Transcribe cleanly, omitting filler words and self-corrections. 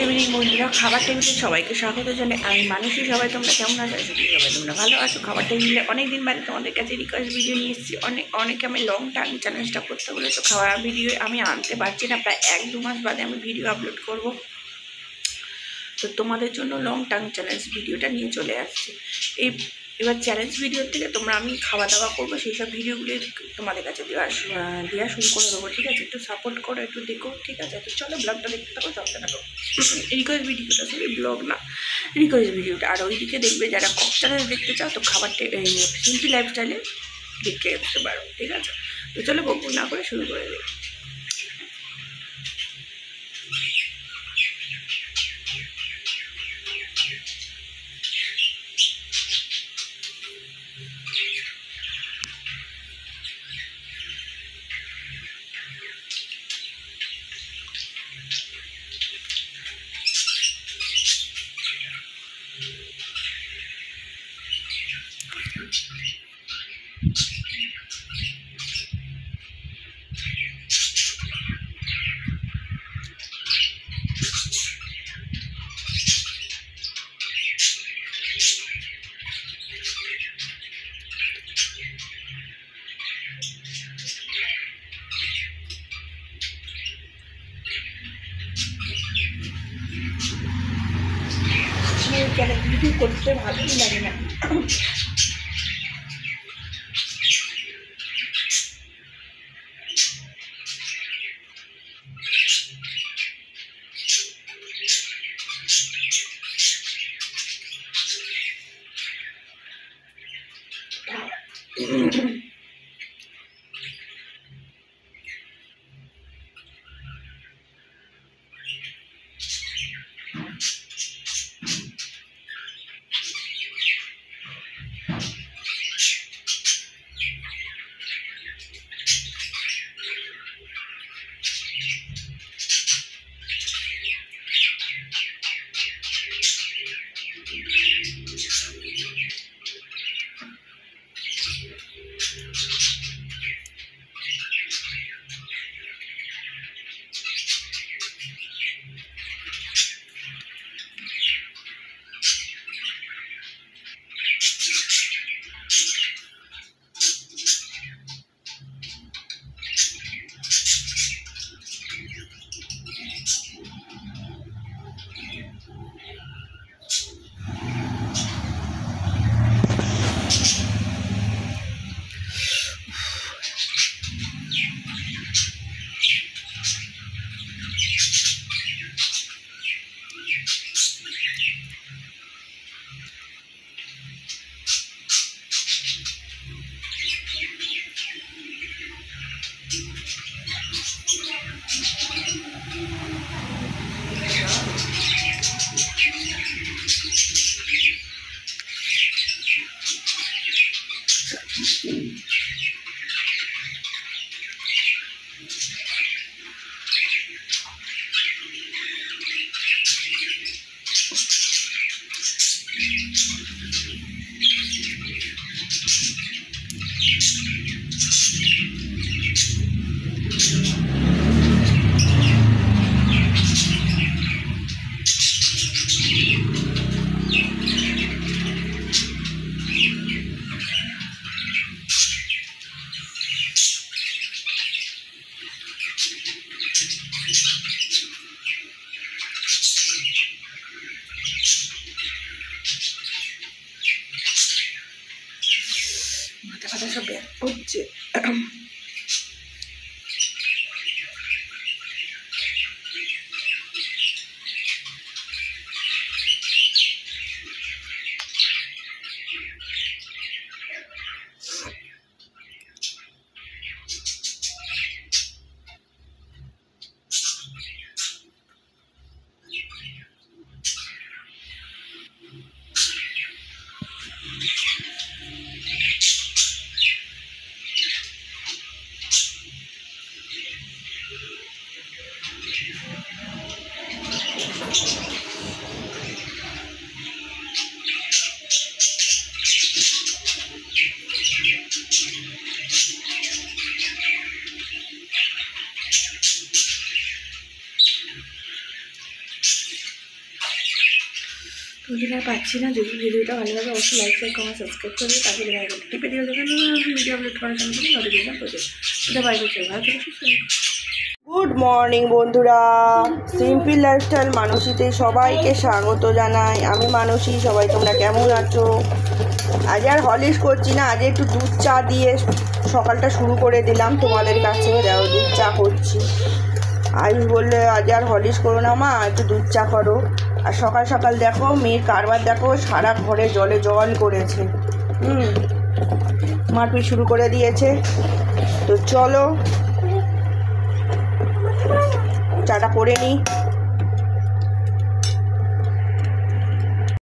Evening বন্ধুরা, খাবার টেবিলে সবাইকে স্বাগত জানাই। আমি মানুষই, সবাই তোমরা কেমন আছো? সবাই তোমরা ভালো আছো? খাবার টেবিলে অনেকদিন বাদে তোমাদের কাছে রিকোয়েস্ট ভিডিও নিয়ে এসেছি। অনেকে আমি লং টাইম চ্যালেঞ্জটা করতে বলেছো, খাওয়ার ভিডিও আমি আনতে পারছি না। প্রায় 1-2 মাস বাদে আমি ভিডিও আপলোড করব। তো তোমাদের জন্য লং টার্ম চ্যালেঞ্জ ভিডিওটা নিয়ে চলে আসছি। এবার চ্যালেঞ্জ ভিডিওর থেকে তোমরা আমি খাওয়া দাওয়া করবো সেই সব ভিডিওগুলি তোমাদের কাছে দেওয়া শুরু করে দেবো, ঠিক আছে? একটু সাপোর্ট করো, একটু দেখো, ঠিক আছে? তো চলো ব্লগটা দেখতে থাকো, চলতে থাকো। রিকোয়েস্ট ভিডিওটা সরি ব্লগ না, রিকোয়েস্ট ভিডিওটা। আর ওইদিকে দেখবে যারা কক চ্যানেল দেখতে চাও তো খাবারটা সিম্পল লাইফস্টাইলে দেখতে আসতে পারো, ঠিক আছে? তো চলো বকবক না করে শুরু করে দিই। চ্যালেঞ্জ ভিডিও করতে ভালোই লাগে না। মাথা ফাটা সব ব্যাক করছে। তোদের আর পাচ্ছি না। যদি ভিডিওটা ভালো লাগে অবশ্যই লাইক শেয়ার কমেন্ট সাবস্ক্রাইব করবে, পাশে বেল টিপে দিয়ে দেবেন ভিডিও আপলোড করার জন্য নোটিফিকেশন করবে। এটা বাইরে ভালো থেকে সুস্থ। গুড মর্নিং বন্ধুরা, সিম্পল লাইফস্টাইল মানসীতে সবাইকে স্বাগত জানাই। আমি মানসী, সবাই তোমরা কেমন আছো? আজ আর হলিশ করছি না, আজ একটু দুধ চা দিয়ে সকালটা শুরু করে দিলাম তোমাদের কাছে। দেখো দুধ চা করছি। আয়ুষ বললে আজ আর হলিশ করো না মা, একটু দুধ চা করো। আর সকাল সকাল দেখো মেয়ের কারবার, দেখো সারা ঘরে জলে জল করেছে। মারপিট শুরু করে দিয়েছে। তো চলো চাটা করে নিই।